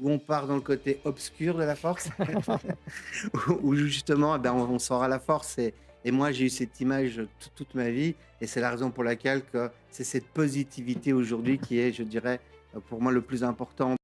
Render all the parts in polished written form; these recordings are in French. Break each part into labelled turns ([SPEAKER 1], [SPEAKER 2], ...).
[SPEAKER 1] où on part dans le côté obscur de la force, où justement, on sort à la force. Et moi, j'ai eu cette image toute ma vie, et c'est la raison pour laquelle que c'est cette positivité aujourd'hui qui est, je dirais, pour moi le plus important.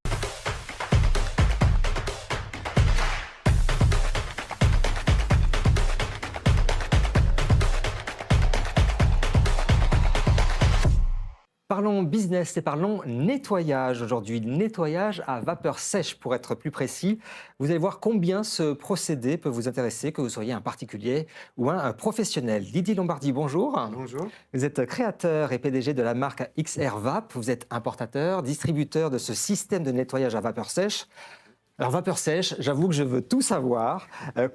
[SPEAKER 2] Parlons business et parlons nettoyage aujourd'hui. Nettoyage à vapeur sèche pour être plus précis. Vous allez voir combien ce procédé peut vous intéresser, que vous soyez un particulier ou un professionnel. Didier Lombardi, bonjour.
[SPEAKER 1] Bonjour.
[SPEAKER 2] Vous êtes créateur et PDG de la marque XR Vap. Vous êtes importateur, distributeur de ce système de nettoyage à vapeur sèche. Alors vapeur sèche, j'avoue que je veux tout savoir.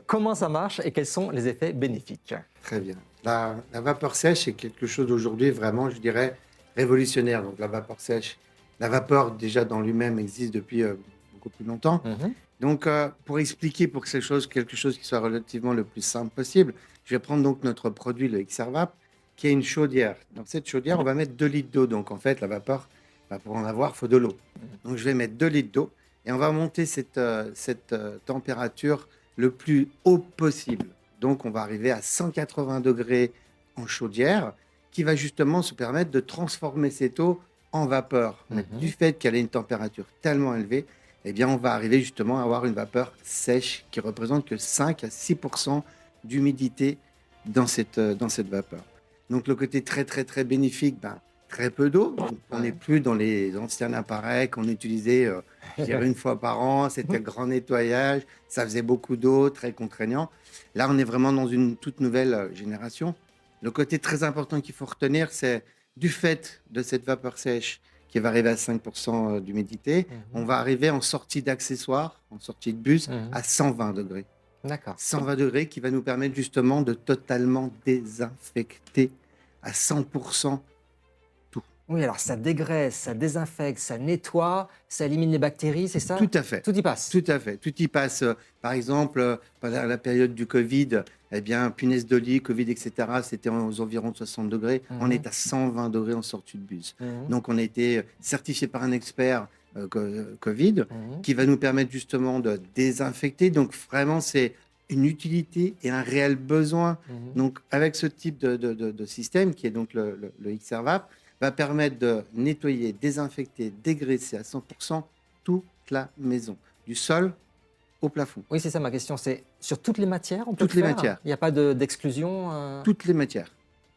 [SPEAKER 2] Comment ça marche et quels sont les effets bénéfiques?
[SPEAKER 1] Très bien. La vapeur sèche est quelque chose d'aujourd'hui vraiment, je dirais, révolutionnaire. Donc la vapeur sèche, la vapeur déjà dans lui-même existe depuis beaucoup plus longtemps.
[SPEAKER 2] Mhm.
[SPEAKER 1] Donc pour expliquer, pour que c'est quelque chose qui soit relativement le plus simple possible, je vais prendre donc notre produit, le XRVAP, qui est une chaudière. Dans cette chaudière, on va mettre 2 litres d'eau. Donc en fait, la vapeur, pour en avoir, il faut de l'eau. Donc je vais mettre 2 litres d'eau et on va monter cette température le plus haut possible. Donc, on va arriver à 180 degrés en chaudière, qui va justement se permettre de transformer cette eau en vapeur. Mais du
[SPEAKER 2] Mhm.
[SPEAKER 1] fait qu'elle ait une température tellement élevée, eh bien, on va arriver justement à avoir une vapeur sèche qui représente que 5 à 6 d'humidité dans cette vapeur. Donc, le côté très, très, très bénéfique, très peu d'eau. Donc, on n'est
[SPEAKER 2] Ouais.
[SPEAKER 1] plus dans les anciens appareils qu'on utilisait, je dirais, une fois par an. C'était le grand nettoyage. Ça faisait beaucoup d'eau, très contraignant. Là, on est vraiment dans une toute nouvelle génération. Le côté très important qu'il faut retenir, c'est du fait de cette vapeur sèche qui va arriver à 5% d'humidité, on
[SPEAKER 2] Mhm.
[SPEAKER 1] va arriver en sortie d'accessoires, en sortie de bus,
[SPEAKER 2] Mhm.
[SPEAKER 1] à 120 degrés.
[SPEAKER 2] D'accord.
[SPEAKER 1] 120 degrés qui va nous permettre justement de totalement désinfecter à 100% tout.
[SPEAKER 2] Oui, alors ça dégraisse, ça désinfecte, ça nettoie, ça élimine les bactéries, c'est
[SPEAKER 1] Tout
[SPEAKER 2] ça?
[SPEAKER 1] à fait.
[SPEAKER 2] Tout y passe.
[SPEAKER 1] Tout à fait. Tout y passe. Par exemple, pendant la période du Covid, eh bien, punaise de lit, Covid, etc., c'était aux environs de 60 degrés. On
[SPEAKER 2] Mhm.
[SPEAKER 1] est à 120 degrés en sortie de bus.
[SPEAKER 2] Mhm.
[SPEAKER 1] Donc, on a été certifié par un expert Covid
[SPEAKER 2] Mhm.
[SPEAKER 1] qui va nous permettre justement de désinfecter. Donc, vraiment, c'est une utilité et un réel besoin.
[SPEAKER 2] Mhm.
[SPEAKER 1] Donc, avec ce type de système, qui est donc le XRVAP, va permettre de nettoyer, désinfecter, dégraisser à 100% toute la maison, du sol au plafond,
[SPEAKER 2] Oui, c'est ça ma question, c'est sur toutes les matières on peut le
[SPEAKER 1] toutes les
[SPEAKER 2] faire?
[SPEAKER 1] matières,
[SPEAKER 2] Il n'y a pas d'exclusion?
[SPEAKER 1] toutes les matières,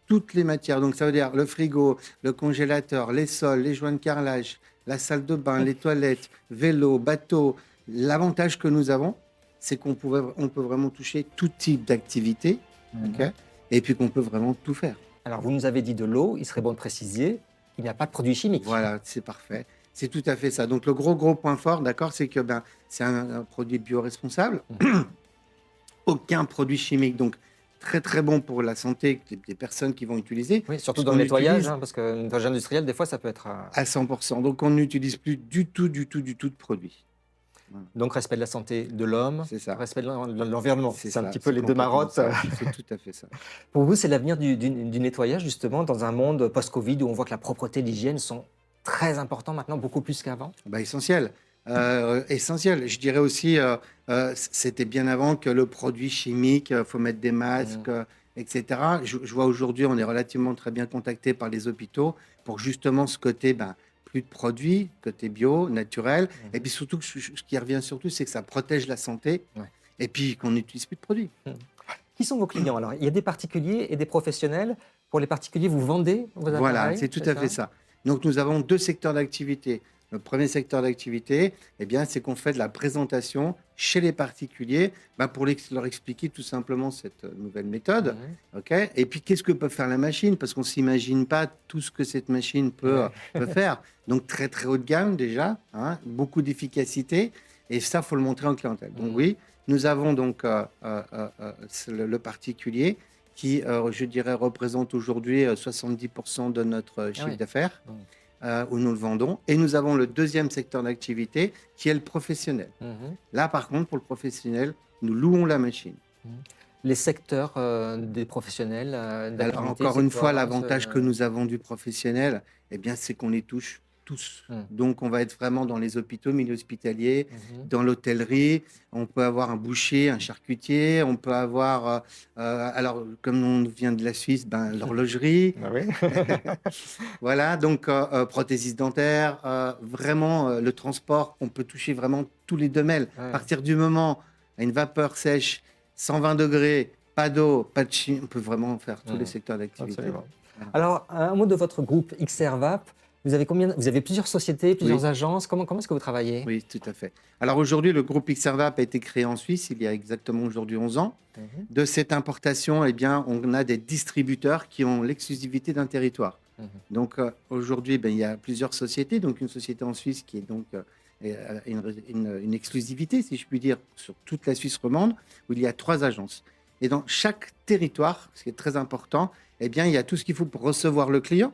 [SPEAKER 1] toutes les matières. Donc ça veut dire le frigo, le congélateur, les sols, les joints de carrelage, la salle de bain, les toilettes, vélo, bateau. L'avantage que nous avons, c'est on peut vraiment toucher tout type d'activité, ok,
[SPEAKER 2] Mhm.
[SPEAKER 1] et puis qu'on peut vraiment tout faire.
[SPEAKER 2] Alors vous nous avez dit de l'eau, il serait bon de préciser qu'il n'y a pas de produits chimiques.
[SPEAKER 1] Voilà, c'est parfait. C'est tout à fait ça. Donc le gros point fort, d'accord, c'est que c'est un produit bio-responsable.
[SPEAKER 2] Mhm.
[SPEAKER 1] Aucun produit chimique. Donc, très, très bon pour la santé des personnes qui vont utiliser,
[SPEAKER 2] Oui, surtout dans le
[SPEAKER 1] puisqu'on
[SPEAKER 2] nettoyage,
[SPEAKER 1] utilise
[SPEAKER 2] hein, parce que le nettoyage industriel, des fois, ça peut être...
[SPEAKER 1] à 100%. Donc, on n'utilise plus du tout, du tout, du tout de produits. Voilà,
[SPEAKER 2] Donc respect de la santé de l'homme,
[SPEAKER 1] c'est ça.
[SPEAKER 2] respect de l'environnement,
[SPEAKER 1] C'est
[SPEAKER 2] c'est un
[SPEAKER 1] ça.
[SPEAKER 2] petit peu
[SPEAKER 1] C'est
[SPEAKER 2] les deux
[SPEAKER 1] complètement
[SPEAKER 2] marottes.
[SPEAKER 1] ça. C'est tout à fait ça.
[SPEAKER 2] Pour vous, c'est l'avenir du nettoyage, justement, dans un monde post-Covid où on voit que la propreté et l'hygiène sont très importants maintenant, beaucoup plus qu'avant?
[SPEAKER 1] Essentiel. Essentiel. Je dirais aussi, c'était bien avant que le produit chimique, il faut mettre des masques,
[SPEAKER 2] Mhm.
[SPEAKER 1] etc. Je vois aujourd'hui, on est relativement très bien contacté par les hôpitaux pour justement ce côté, plus de produits, côté bio, naturel. Et
[SPEAKER 2] Mhm.
[SPEAKER 1] puis surtout, ce qui revient surtout, c'est que ça protège la santé
[SPEAKER 2] Ouais.
[SPEAKER 1] et puis qu'on n'utilise plus de produits.
[SPEAKER 2] Mhm. Qui sont vos clients alors? Il y a des particuliers et des professionnels. Pour les particuliers, vous vendez vos
[SPEAKER 1] Voilà,
[SPEAKER 2] appareils,
[SPEAKER 1] c'est tout
[SPEAKER 2] c'est
[SPEAKER 1] à fait
[SPEAKER 2] ça?
[SPEAKER 1] ça. Donc, nous avons deux secteurs d'activité. Le premier secteur d'activité, eh bien, c'est qu'on fait de la présentation chez les particuliers pour leur expliquer tout simplement cette nouvelle méthode.
[SPEAKER 2] Mhm.
[SPEAKER 1] Ok. Et puis, qu'est-ce que peut faire la machine? Parce qu'on ne s'imagine pas tout ce que cette machine
[SPEAKER 2] Ouais.
[SPEAKER 1] peut faire. Donc, très, très haut de gamme déjà, hein, beaucoup d'efficacité. Et ça, il faut le montrer en clientèle. Donc,
[SPEAKER 2] Mhm.
[SPEAKER 1] oui, nous avons donc le particulier qui, je dirais, représente aujourd'hui 70% de notre
[SPEAKER 2] Ah
[SPEAKER 1] chiffre
[SPEAKER 2] oui.
[SPEAKER 1] d'affaires,
[SPEAKER 2] Mhm.
[SPEAKER 1] où nous le vendons. Et nous avons le deuxième secteur d'activité, qui est le professionnel.
[SPEAKER 2] Mhm.
[SPEAKER 1] Là, par contre, pour le professionnel, nous louons la machine.
[SPEAKER 2] Mhm. Les secteurs des professionnels
[SPEAKER 1] Alors,
[SPEAKER 2] d'activité,
[SPEAKER 1] encore
[SPEAKER 2] c'est
[SPEAKER 1] une fois,
[SPEAKER 2] quoi?
[SPEAKER 1] l'avantage que nous avons du professionnel, eh bien, c'est qu'on les touche tous.
[SPEAKER 2] Mm.
[SPEAKER 1] Donc, on va être vraiment dans les hôpitaux, milieu hospitalier,
[SPEAKER 2] Mhm.
[SPEAKER 1] dans l'hôtellerie. On peut avoir un boucher, un charcutier. On peut avoir, alors, comme on vient de la Suisse, ben, l'horlogerie.
[SPEAKER 2] Ah oui.
[SPEAKER 1] Voilà, donc prothésiste dentaire, vraiment le transport, on peut toucher vraiment tous les domaines. À
[SPEAKER 2] Ouais,
[SPEAKER 1] partir du moment à une vapeur sèche, 120 degrés, pas d'eau, pas de chimie, on peut vraiment faire tous les
[SPEAKER 2] mm,
[SPEAKER 1] secteurs d'activité.
[SPEAKER 2] absolument.
[SPEAKER 1] Voilà.
[SPEAKER 2] Alors, un mot de votre groupe XRVAP. Vous avez plusieurs sociétés, plusieurs
[SPEAKER 1] Oui,
[SPEAKER 2] agences. Comment est-ce que vous travaillez?
[SPEAKER 1] oui, tout à fait. Alors aujourd'hui, le groupe Xervap a été créé en Suisse il y a exactement aujourd'hui 11 ans.
[SPEAKER 2] Mhm.
[SPEAKER 1] De cette importation, eh bien, on a des distributeurs qui ont l'exclusivité d'un territoire.
[SPEAKER 2] Mhm.
[SPEAKER 1] Donc aujourd'hui, ben, il y a plusieurs sociétés. Donc une société en Suisse qui est donc une exclusivité, si je puis dire, sur toute la Suisse romande, où il y a 3 agences. Et dans chaque territoire, ce qui est très important, eh bien, il y a tout ce qu'il faut pour recevoir le client,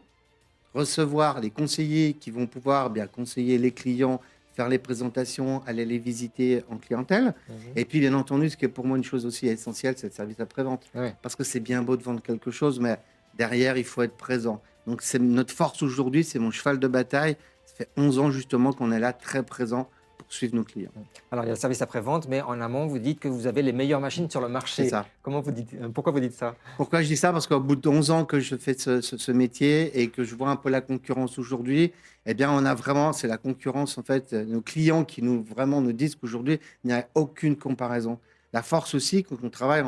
[SPEAKER 1] recevoir les conseillers qui vont pouvoir bien conseiller les clients, faire les présentations, aller les visiter en clientèle.
[SPEAKER 2] Mhm.
[SPEAKER 1] Et puis, bien entendu, ce qui est pour moi une chose aussi essentielle, c'est le service après-vente.
[SPEAKER 2] Ouais.
[SPEAKER 1] Parce que c'est bien beau de vendre quelque chose, mais derrière, il faut être présent. Donc, c'est notre force aujourd'hui, c'est mon cheval de bataille. Ça fait 11 ans justement qu'on est là, très présent pour suivre nos clients.
[SPEAKER 2] Alors, il y a le service après-vente, mais en amont, vous dites que vous avez les meilleures machines sur le
[SPEAKER 1] C'est
[SPEAKER 2] marché.
[SPEAKER 1] ça.
[SPEAKER 2] Pourquoi vous dites ça?
[SPEAKER 1] Pourquoi je dis ça? Parce qu'au bout de 11 ans que je fais ce métier et que je vois un peu la concurrence aujourd'hui, eh bien, on a vraiment, c'est la concurrence, en fait, nos clients qui vraiment nous disent qu'aujourd'hui, il n'y a aucune comparaison. La force aussi, quand on travaille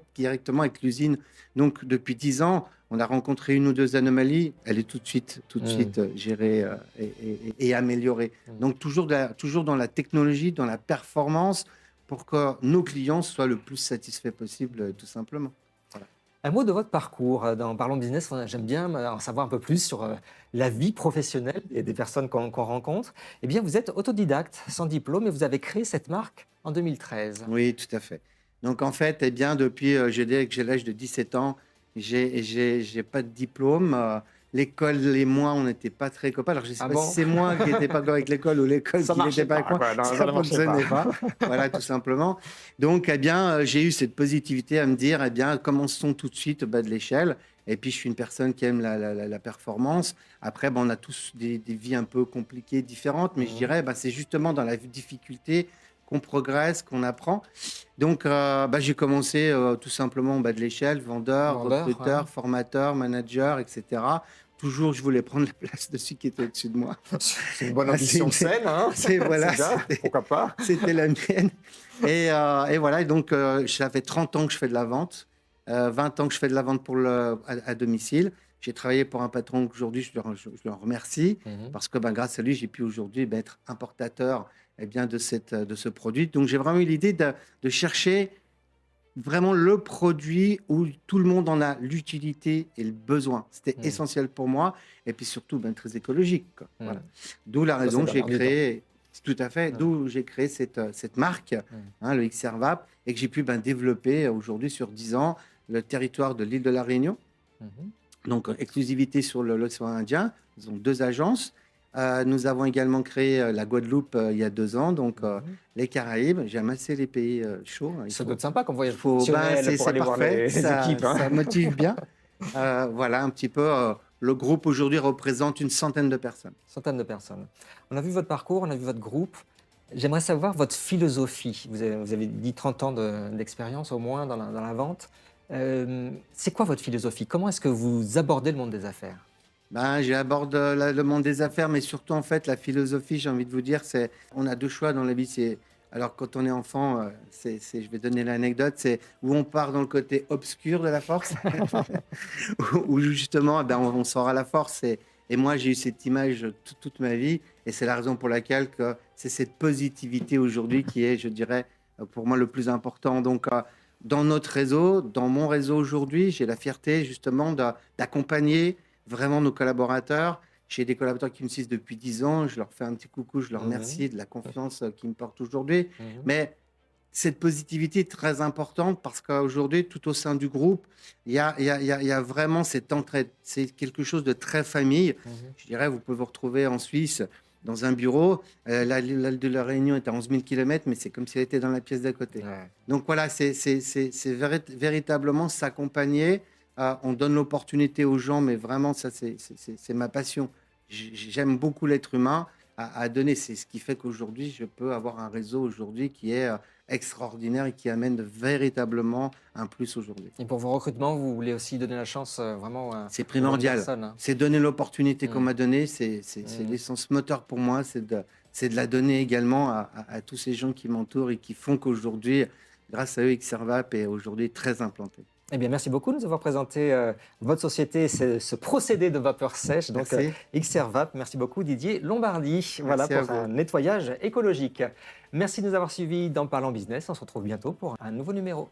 [SPEAKER 1] directement avec l'usine, donc depuis 10 ans, on a rencontré une ou deux anomalies, elle est tout de
[SPEAKER 2] Mm.
[SPEAKER 1] suite gérée et améliorée.
[SPEAKER 2] Mm.
[SPEAKER 1] Donc, toujours dans la technologie, dans la performance, pour que nos clients soient le plus satisfaits possible, tout simplement. Voilà.
[SPEAKER 2] Un mot de votre parcours. Dans Parlons Business, j'aime bien en savoir un peu plus sur la vie professionnelle des personnes qu'on rencontre. Eh bien, vous êtes autodidacte, sans diplôme, et vous avez créé cette marque en 2013.
[SPEAKER 1] Oui, tout à fait. Donc, en fait, eh bien, depuis, je dirais que j'ai l'âge de 17 ans, j'ai pas de diplôme. L'école et moi, on n'était pas très copains. Alors, je ne sais
[SPEAKER 2] Ah
[SPEAKER 1] pas si
[SPEAKER 2] bon?
[SPEAKER 1] c'est moi qui n'étais pas d'accord avec l'école ou l'école
[SPEAKER 2] Ça
[SPEAKER 1] qui n'était
[SPEAKER 2] marchait
[SPEAKER 1] pas
[SPEAKER 2] pas,
[SPEAKER 1] avec moi.
[SPEAKER 2] quoi. Non, ça
[SPEAKER 1] Ça
[SPEAKER 2] ne
[SPEAKER 1] ne
[SPEAKER 2] marchait pas.
[SPEAKER 1] fonctionnait pas. Voilà, tout simplement. Donc, eh bien, j'ai eu cette positivité à me dire, eh bien, commençons tout de suite au bas de l'échelle. Et puis, je suis une personne qui aime la performance. Après, ben, on a tous des vies un peu compliquées, différentes. Mais je
[SPEAKER 2] Mhm.
[SPEAKER 1] dirais, ben, c'est justement dans la difficulté qu'on progresse, qu'on apprend. Donc, bah, j'ai commencé tout simplement en bas de l'échelle, vendeur,
[SPEAKER 2] Vendeur, ouais.
[SPEAKER 1] recruteur, formateur, manager, etc. Toujours, je voulais prendre la place de celui qui était au-dessus de moi.
[SPEAKER 2] C'est une bonne
[SPEAKER 1] Ah,
[SPEAKER 2] ambition saine, hein?
[SPEAKER 1] voilà,
[SPEAKER 2] C'est bien, pourquoi pas?
[SPEAKER 1] c'était la mienne. Et voilà, et donc ça fait 30 ans que je fais de la vente, 20 ans que je fais de la vente à domicile. J'ai travaillé pour un patron qu'aujourd'hui, je le remercie
[SPEAKER 2] Mhm.
[SPEAKER 1] parce que ben, grâce à lui, j'ai pu aujourd'hui ben, être importateur eh bien, de ce produit. Donc j'ai vraiment eu l'idée de chercher vraiment le produit où tout le monde en a l'utilité et le besoin. C'était
[SPEAKER 2] Mhm.
[SPEAKER 1] essentiel pour moi et puis surtout ben, très écologique, quoi. Voilà.
[SPEAKER 2] Mhm.
[SPEAKER 1] D'où la
[SPEAKER 2] Ça, c'est
[SPEAKER 1] raison
[SPEAKER 2] dans
[SPEAKER 1] que j'ai
[SPEAKER 2] l'air du temps.
[SPEAKER 1] créé, tout à fait,
[SPEAKER 2] Ouais.
[SPEAKER 1] d'où j'ai créé cette marque,
[SPEAKER 2] Mhm.
[SPEAKER 1] hein, le XRVAP, et que j'ai pu ben, développer aujourd'hui sur 10 ans le territoire de l'île de la Réunion.
[SPEAKER 2] Mhm.
[SPEAKER 1] Donc, exclusivité sur l'océan Indien. Ils ont 2 agences. Nous avons également créé la Guadeloupe il y a 2 ans, donc
[SPEAKER 2] Mhm.
[SPEAKER 1] les Caraïbes. J'aime assez les pays chauds, hein.
[SPEAKER 2] Ça doit être sympa comme voyage
[SPEAKER 1] Ben,
[SPEAKER 2] professionnel pour
[SPEAKER 1] c'est
[SPEAKER 2] aller voir
[SPEAKER 1] parfait,
[SPEAKER 2] les
[SPEAKER 1] ça,
[SPEAKER 2] équipes, hein.
[SPEAKER 1] ça motive bien. Voilà un petit peu. Le groupe aujourd'hui représente une centaine de personnes.
[SPEAKER 2] Centaines de personnes. On a vu votre parcours, on a vu votre groupe. J'aimerais savoir votre philosophie. Vous avez dit 30 ans d'expérience au moins dans la vente. C'est quoi votre philosophie? Comment est-ce que vous abordez le monde des affaires?
[SPEAKER 1] Ben, j'aborde le monde des affaires, mais surtout en fait la philosophie, j'ai envie de vous dire, c'est on a 2 choix dans la vie. Alors quand on est enfant, je vais donner l'anecdote, c'est où on part dans le côté obscur de la force, où justement ben, on sort à la force. Et moi j'ai eu cette image toute ma vie, et c'est la raison pour laquelle que c'est cette positivité aujourd'hui qui est, je dirais, pour moi le plus important. Donc dans notre réseau, dans mon réseau aujourd'hui, j'ai la fierté justement d'accompagner vraiment nos collaborateurs. J'ai des collaborateurs qui me suivent depuis 10 ans. Je leur fais un petit coucou, je leur
[SPEAKER 2] Mhm.
[SPEAKER 1] remercie de la confiance qu'ils me portent aujourd'hui.
[SPEAKER 2] Mhm.
[SPEAKER 1] Mais cette positivité est très importante parce qu'aujourd'hui, tout au sein du groupe, il y a vraiment cette entraide. C'est quelque chose de très famille.
[SPEAKER 2] Mhm.
[SPEAKER 1] Je dirais, vous pouvez vous retrouver en Suisse dans un bureau. L'île de la Réunion est à 11 000 km, mais c'est comme si elle était dans la pièce d'à côté.
[SPEAKER 2] Ouais.
[SPEAKER 1] Donc voilà, c'est véritablement s'accompagner. On donne l'opportunité aux gens, mais vraiment, ça, c'est ma passion. j'aime beaucoup l'être humain à donner. C'est ce qui fait qu'aujourd'hui, je peux avoir un réseau aujourd'hui qui est extraordinaire et qui amène véritablement un plus aujourd'hui.
[SPEAKER 2] Et pour vos recrutements, vous voulez aussi donner la chance vraiment
[SPEAKER 1] C'est
[SPEAKER 2] aux bonnes
[SPEAKER 1] primordial.
[SPEAKER 2] personnes, hein.
[SPEAKER 1] C'est donner l'opportunité qu'on
[SPEAKER 2] Mm.
[SPEAKER 1] m'a donnée. C'est
[SPEAKER 2] Mm.
[SPEAKER 1] l'essence moteur pour moi. C'est de la donner également à tous ces gens qui m'entourent et qui font qu'aujourd'hui, grâce à eux, Xervap est aujourd'hui très implanté.
[SPEAKER 2] Eh bien, merci beaucoup de nous avoir présenté votre société, ce procédé de vapeur sèche, donc
[SPEAKER 1] Merci.
[SPEAKER 2] Xervap. Merci beaucoup Didier Lombardi, voilà
[SPEAKER 1] à
[SPEAKER 2] pour
[SPEAKER 1] vous.
[SPEAKER 2] un nettoyage écologique. Merci de nous avoir suivis dans Parlons Business. On se retrouve bientôt pour un nouveau numéro.